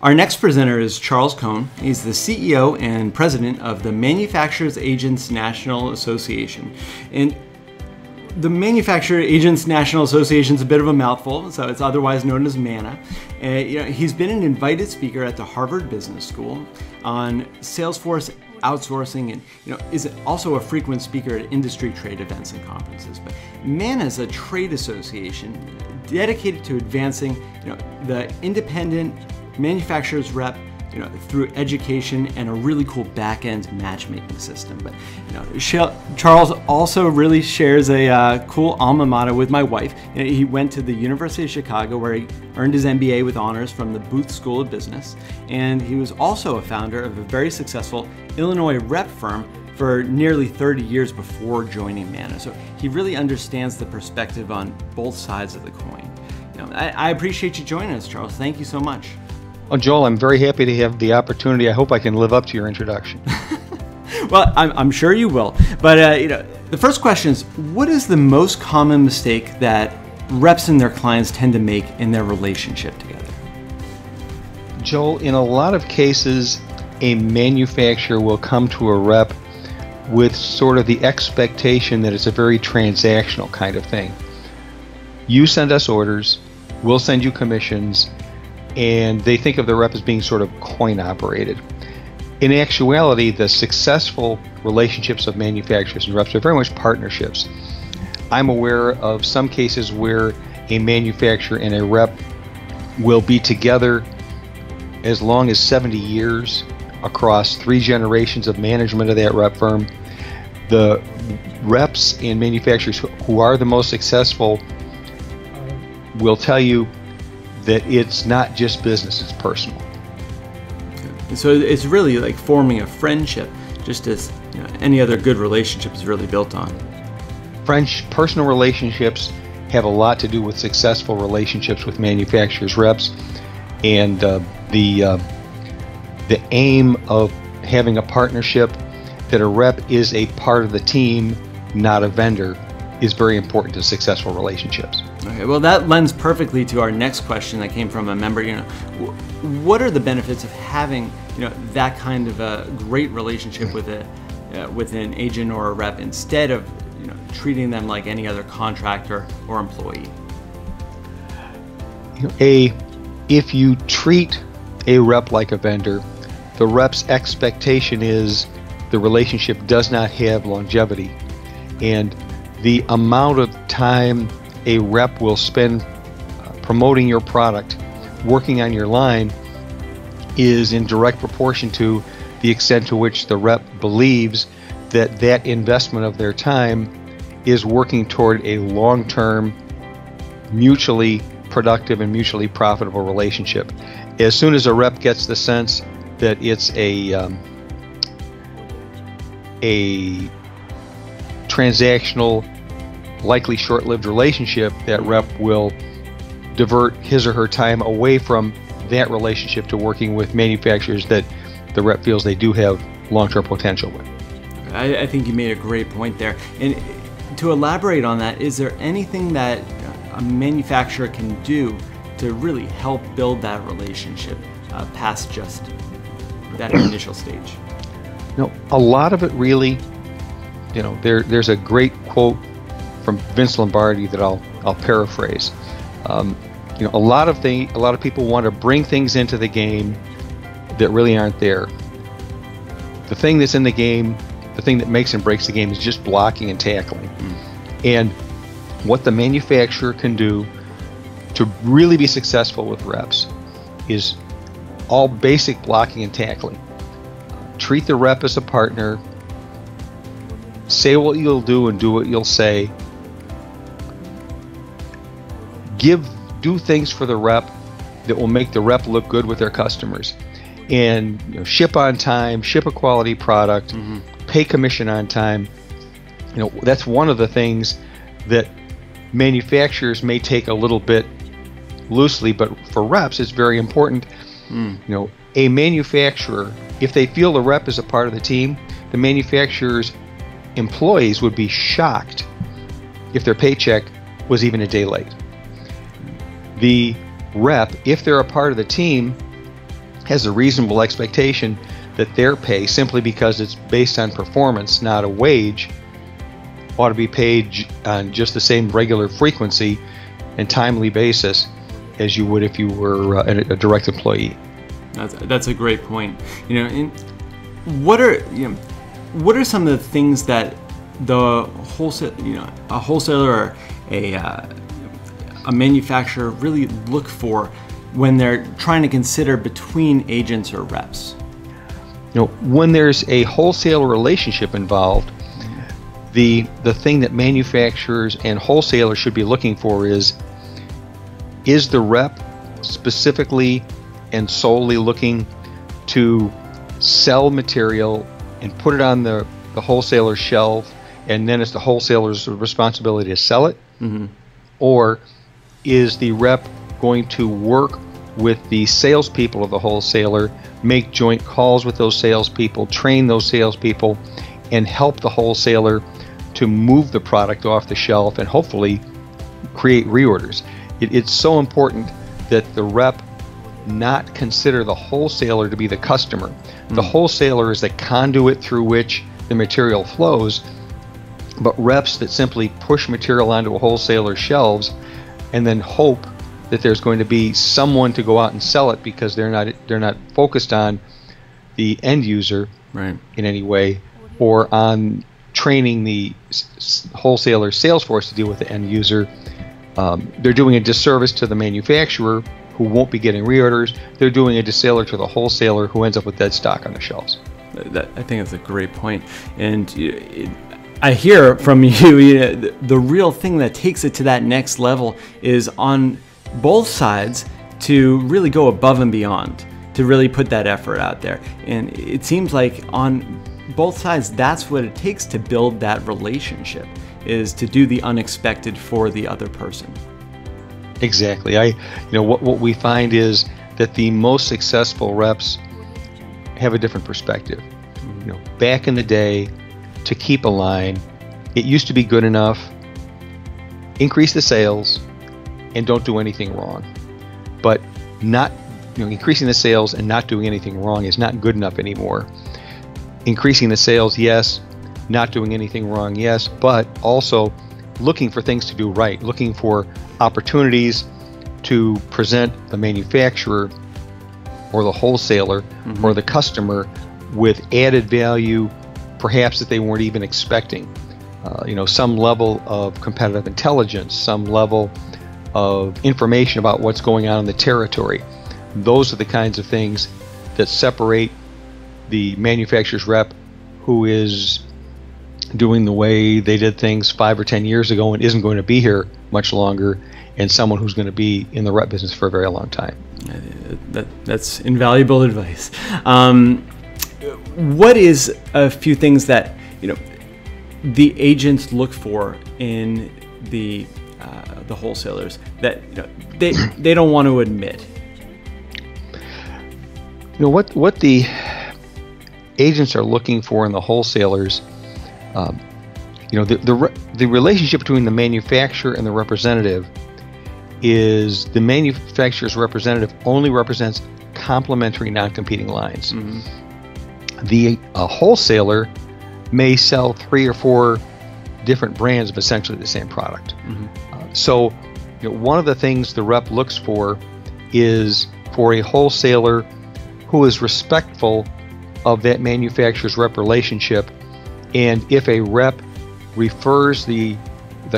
Our next presenter is Charles Cohon. He's the CEO and president of the Manufacturers Agents National Association. And the Manufacturers Agents National Association is a bit of a mouthful, so it's otherwise known as MANA. He's been an invited speaker at the Harvard Business School on Salesforce outsourcing, and is also a frequent speaker at industry trade events and conferences. But MANA is a trade association dedicated to advancing the independent manufacturer's rep through education and a really cool back-end matchmaking system. But Charles also really shares a cool alma mater with my wife. He went to the University of Chicago, where he earned his MBA with honors from the Booth School of Business, and he was also a founder of a very successful Illinois rep firm for nearly 30 years before joining MANA. So he really understands the perspective on both sides of the coin. I appreciate you joining us, Charles. Thank you so much. Well, Joel, I'm very happy to have the opportunity. I hope I can live up to your introduction. Well, I'm sure you will. But the first question is, what is the most common mistake that reps and their clients tend to make in their relationship together? Joel, in a lot of cases, a manufacturer will come to a rep with sort of the expectation that it's a very transactional kind of thing. You send us orders, we'll send you commissions, and they think of the rep as being sort of coin operated. In actuality, the successful relationships of manufacturers and reps are very much partnerships. I'm aware of some cases where a manufacturer and a rep will be together as long as 70 years across 3 generations of management of that rep firm. The reps and manufacturers who are the most successful will tell you that it's not just business, it's personal. So it's really like forming a friendship, just as any other good relationship is really built on. Personal relationships have a lot to do with successful relationships with manufacturers, reps, and the aim of having a partnership that a rep is a part of the team, not a vendor, is very important to successful relationships. Okay, well, that lends perfectly to our next question that came from a member. What are the benefits of having that kind of a great relationship with an agent or a rep instead of treating them like any other contractor or employee? If you treat a rep like a vendor, the rep's expectation is the relationship does not have longevity, and the amount of time a rep will spend promoting your product, working on your line, is in direct proportion to the extent to which the rep believes that that investment of their time is working toward a long-term, mutually productive and mutually profitable relationship. As soon as a rep gets the sense that it's a transactional, likely short-lived relationship, that rep will divert his or her time away from that relationship to working with manufacturers that the rep feels they do have long-term potential with. I think you made a great point there. And to elaborate on that, is there anything that a manufacturer can do to really help build that relationship past just that initial stage? A lot of it really, there's a great quote from Vince Lombardi that I'll paraphrase. A lot of people want to bring things into the game that really aren't there. The thing that's in the game, the thing that makes and breaks the game, is just blocking and tackling. And what the manufacturer can do to really be successful with reps is all basic blocking and tackling. Treat the rep as a partner. Say what you'll do and do what you'll say. Do things for the rep that will make the rep look good with their customers, and ship on time, ship a quality product, pay commission on time. That's one of the things that manufacturers may take a little bit loosely, but for reps it's very important. A manufacturer, if they feel the rep is a part of the team, the manufacturer's employees would be shocked if their paycheck was even a day late. The rep, if they're a part of the team, has a reasonable expectation that their pay, simply because it's based on performance, not a wage, ought to be paid on just the same regular frequency and timely basis as you would if you were a direct employee. That's a great point. And what are some of the things that the a wholesaler or a manufacturer really look for when they're trying to consider between agents or reps? When there's a wholesaler relationship involved, the thing that manufacturers and wholesalers should be looking for is the rep specifically and solely looking to sell material and put it on the wholesaler's shelf, and then it's the wholesaler's responsibility to sell it? Mm-hmm. Or is the rep going to work with the salespeople of the wholesaler, make joint calls with those salespeople, train those salespeople, and help the wholesaler to move the product off the shelf and hopefully create reorders? It's so important that the rep not consider the wholesaler to be the customer. The wholesaler is the conduit through which the material flows, but reps that simply push material onto a wholesaler's shelves and then hope that there's going to be someone to go out and sell it because they're not focused on the end user, right, in any way, or on training the wholesaler sales force to deal with the end user. They're doing a disservice to the manufacturer, who won't be getting reorders. They're doing a disservice to the wholesaler, who ends up with dead stock on the shelves. I think that's a great point. And I hear from you, the real thing that takes it to that next level is on both sides to really go above and beyond, to really put that effort out there. And it seems like on both sides, that's what it takes to build that relationship, is to do the unexpected for the other person. Exactly. What we find is that the most successful reps have a different perspective. Back in the day, to keep a line, it used to be good enough, increase the sales, and don't do anything wrong. But not, increasing the sales and not doing anything wrong is not good enough anymore. Increasing the sales, yes. Not doing anything wrong, yes. But also looking for things to do right, looking for opportunities to present the manufacturer or the wholesaler or the customer with added value, perhaps that they weren't even expecting. Some level of competitive intelligence, some level of information about what's going on in the territory. Those are the kinds of things that separate the manufacturer's rep who is doing the way they did things 5 or 10 years ago and isn't going to be here much longer, and someone who's going to be in the rep business for a very long time. That's invaluable advice. What is a few things that the agents look for in the wholesalers that they don't want to admit? What the agents are looking for in the wholesalers, the relationship between the manufacturer and the representative is the manufacturer's representative only represents complementary non-competing lines. The wholesaler may sell 3 or 4 different brands of essentially the same product. So one of the things the rep looks for is for a wholesaler who is respectful of that manufacturer's rep relationship, and if a rep refers the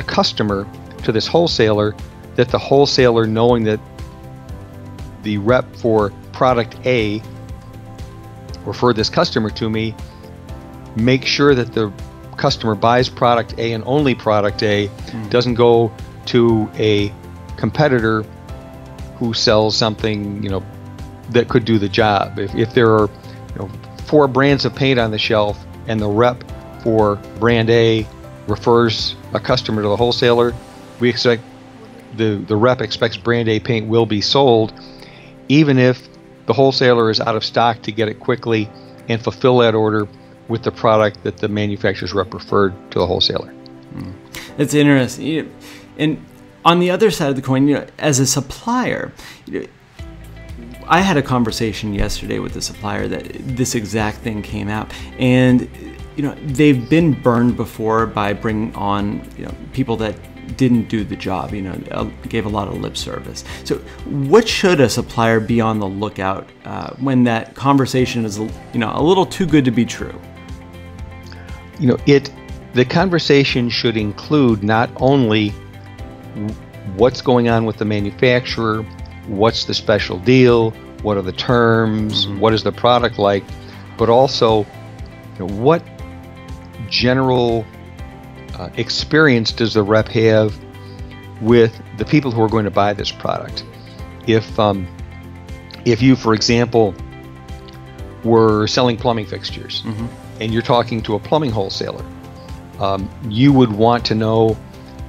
customer to this wholesaler, that the wholesaler, knowing that the rep for product A referred this customer to me, make sure that the customer buys product A and only product A, doesn't go to a competitor who sells something that could do the job. If there are 4 brands of paint on the shelf and the rep for brand A refers a customer to the wholesaler, we expect the rep expects brand A paint will be sold, even if the wholesaler is out of stock, to get it quickly and fulfill that order with the product that the manufacturer's rep referred to the wholesaler. That's interesting. And on the other side of the coin, as a supplier, I had a conversation yesterday with the supplier that this exact thing came out, and they've been burned before by bringing on people that didn't do the job, gave a lot of lip service. So what should a supplier be on the lookout when that conversation is a little too good to be true? The conversation should include not only what's going on with the manufacturer, what's the special deal, what are the terms, what is the product like, but also what general experience does the rep have with the people who are going to buy this product. If you, for example, were selling plumbing fixtures and you're talking to a plumbing wholesaler, you would want to know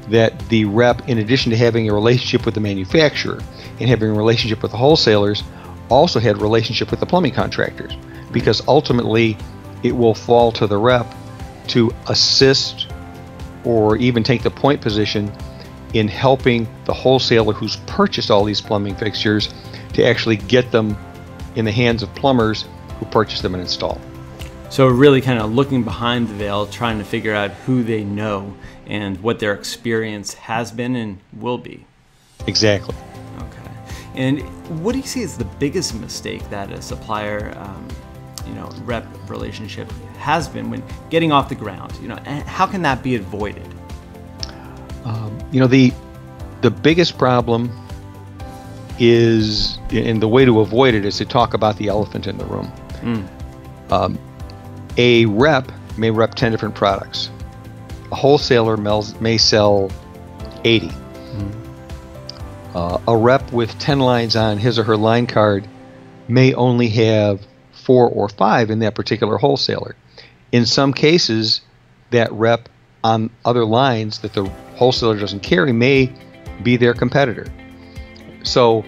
that the rep, in addition to having a relationship with the manufacturer and having a relationship with the wholesalers, also had a relationship with the plumbing contractors, because ultimately it will fall to the rep to assist or even take the point position in helping the wholesaler who's purchased all these plumbing fixtures to actually get them in the hands of plumbers who purchase them and install. So really kind of looking behind the veil, trying to figure out who they know and what their experience has been and will be. Exactly. Okay. And what do you see as the biggest mistake that a supplier rep relationship has been when getting off the ground? And how can that be avoided? The biggest problem is, and the way to avoid it is to talk about the elephant in the room. A rep may rep 10 different products. A wholesaler may sell 80. A rep with 10 lines on his or her line card may only have 4 or 5 in that particular wholesaler. In some cases, that rep on other lines that the wholesaler doesn't carry may be their competitor. So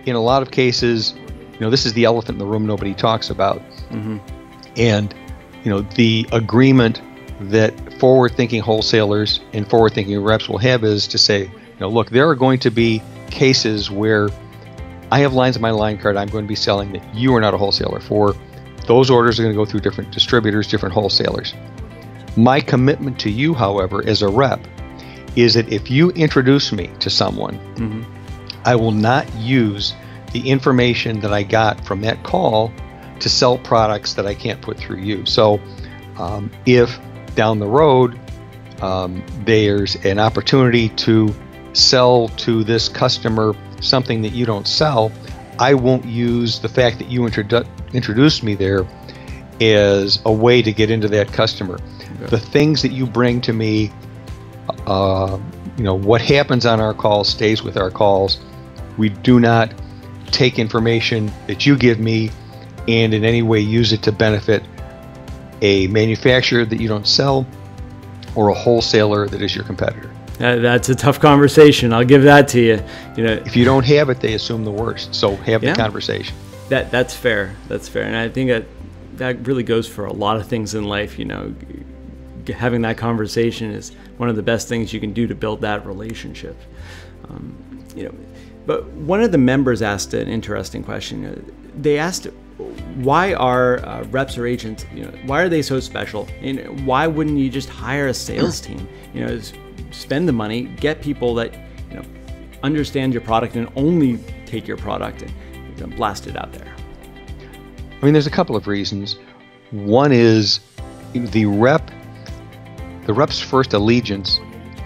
in a lot of cases, this is the elephant in the room nobody talks about. And the agreement that forward-thinking wholesalers and forward-thinking reps will have is to say, look, there are going to be cases where I have lines on my line card I'm going to be selling that you are not a wholesaler for. Those orders are going to go through different distributors, different wholesalers. My commitment to you, however, as a rep, is that if you introduce me to someone, I will not use the information that I got from that call to sell products that I can't put through you. So if down the road there's an opportunity to sell to this customer something that you don't sell, I won't use the fact that you introduced me there as a way to get into that customer. Okay. The things that you bring to me, what happens on our calls stays with our calls. We do not take information that you give me and in any way use it to benefit a manufacturer that you don't sell or a wholesaler that is your competitor. That's a tough conversation. I'll give that to you. If you don't have it, they assume the worst. So have the conversation. That's fair. That's fair. And I think that really goes for a lot of things in life. Having that conversation is one of the best things you can do to build that relationship. But one of the members asked an interesting question. They asked, why are reps or agents, why are they so special? And why wouldn't you just hire a sales team? Spend the money, get people that understand your product and only take your product and blast it out there. I mean, there's a couple of reasons. One is the rep's first allegiance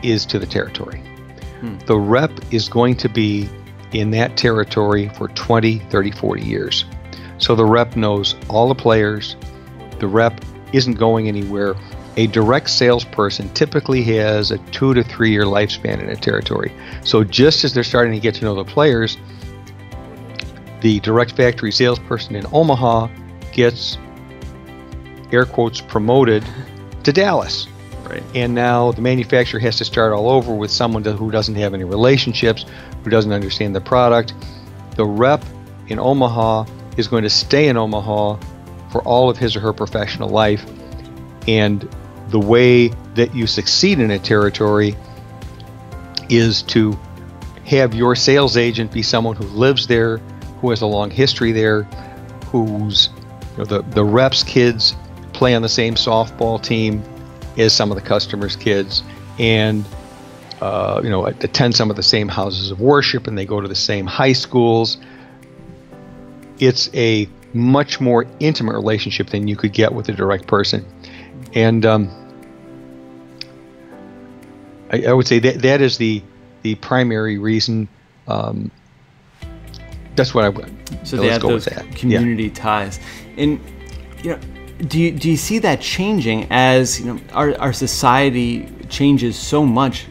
is to the territory. The rep is going to be in that territory for 20, 30, 40 years. So the rep knows all the players. The rep isn't going anywhere. A direct salesperson typically has a 2 to 3 year lifespan in a territory. So just as they're starting to get to know the players, the direct factory salesperson in Omaha gets, air quotes, promoted to Dallas. Right. And now the manufacturer has to start all over with someone who doesn't have any relationships, who doesn't understand the product. The rep in Omaha is going to stay in Omaha for all of his or her professional life. And the way that you succeed in a territory is to have your sales agent be someone who lives there, who has a long history there, who's, the rep's kids play on the same softball team as some of the customers' kids, and attend some of the same houses of worship, and they go to the same high schools. It's a much more intimate relationship than you could get with a direct person. And I would say that is the primary reason. That's what I would. So they have those community ties. And do you see that changing as our society changes so much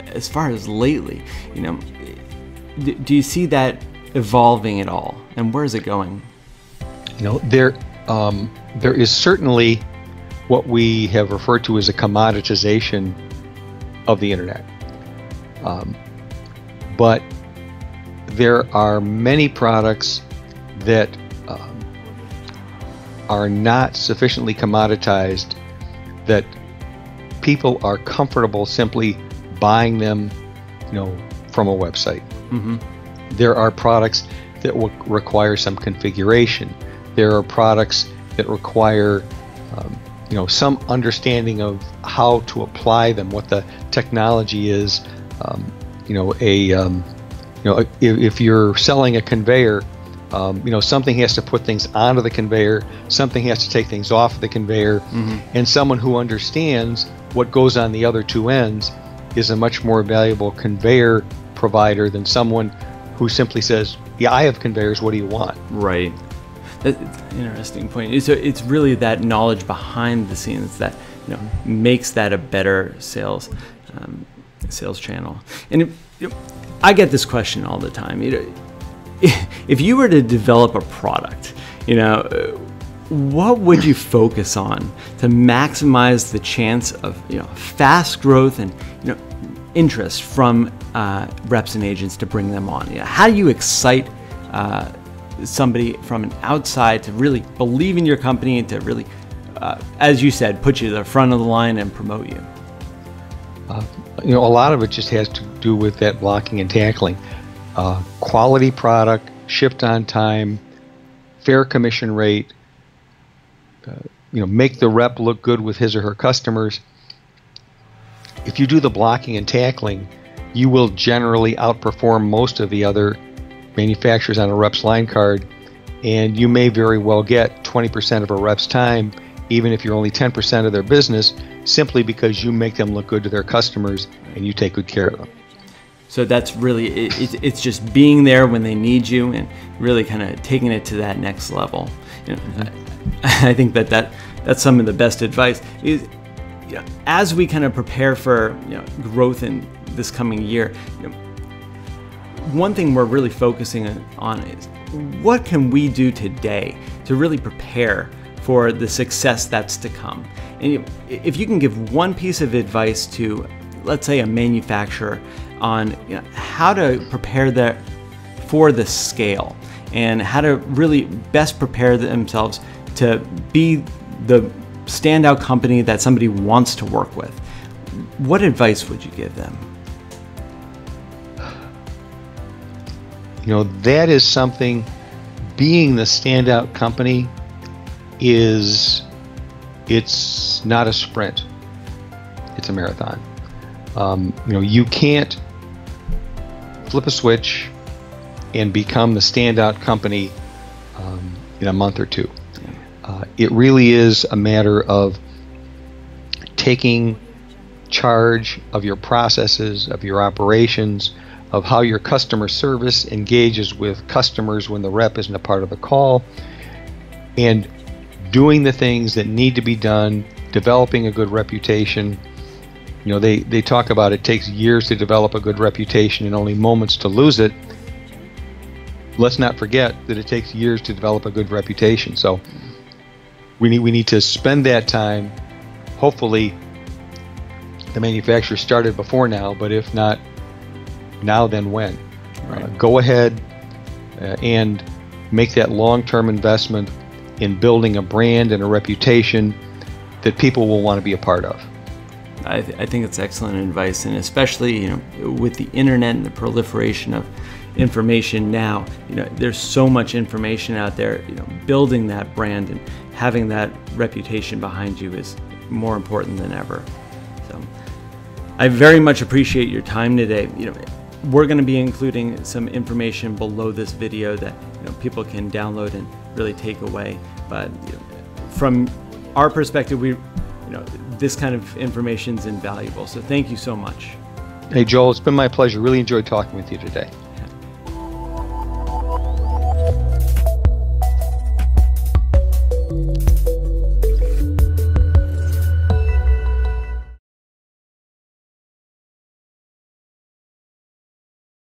as far as lately? Do you see that evolving at all, and where is it going? There is certainly what we have referred to as a commoditization of the internet, but there are many products that are not sufficiently commoditized that people are comfortable simply buying them, from a website. Mm-hmm. There are products that will require some configuration. There are products that require, some understanding of how to apply them, what the technology is. If you're selling a conveyor, something has to put things onto the conveyor, something has to take things off the conveyor, mm-hmm. and someone who understands what goes on the other two ends is a much more valuable conveyor provider than someone who simply says, yeah, I have conveyors, what do you want? Right. That's an interesting point. So it's really that knowledge behind the scenes that makes that a better sales channel. And I get this question all the time. If you were to develop a product, what would you focus on to maximize the chance of fast growth and interest from reps and agents to bring them on? How do you excite somebody from an outside to really believe in your company and to really, as you said, put you to the front of the line and promote you? A lot of it just has to do with that blocking and tackling. Quality product, shipped on time, fair commission rate, make the rep look good with his or her customers. If you do the blocking and tackling, you will generally outperform most of the other manufacturers on a rep's line card, and you may very well get 20% of a rep's time, even if you're only 10% of their business, simply because you make them look good to their customers and you take good care of them. So that's really, it's just being there when they need you and really kind of taking it to that next level. I think that's some of the best advice. Is as we kind of prepare for growth in this coming year, one thing we're really focusing on is what can we do today to really prepare for the success that's to come. And if you can give one piece of advice to, let's say, a manufacturer on how to prepare for the scale and how to really best prepare themselves to be the standout company that somebody wants to work with, what advice would you give them? That is something, being the standout company it's not a sprint, it's a marathon. You can't flip a switch and become the standout company in a month or two. It really is a matter of taking charge of your processes, of your operations, of how your customer service engages with customers when the rep isn't a part of the call, and doing the things that need to be done, developing a good reputation. They talk about it takes years to develop a good reputation and only moments to lose it. Let's not forget that it takes years to develop a good reputation. So we need to spend that time. Hopefully the manufacturer started before now, but if not now, then when? Right. Go ahead and make that long-term investment in building a brand and a reputation that people will want to be a part of. I think it's excellent advice, and especially with the internet and the proliferation of information now. There's so much information out there. Building that brand and having that reputation behind you is more important than ever. So I very much appreciate your time today. We're going to be including some information below this video that people can download and really take away. But from our perspective, this kind of information is invaluable. So thank you so much. Hey, Joel, it's been my pleasure. Really enjoyed talking with you today.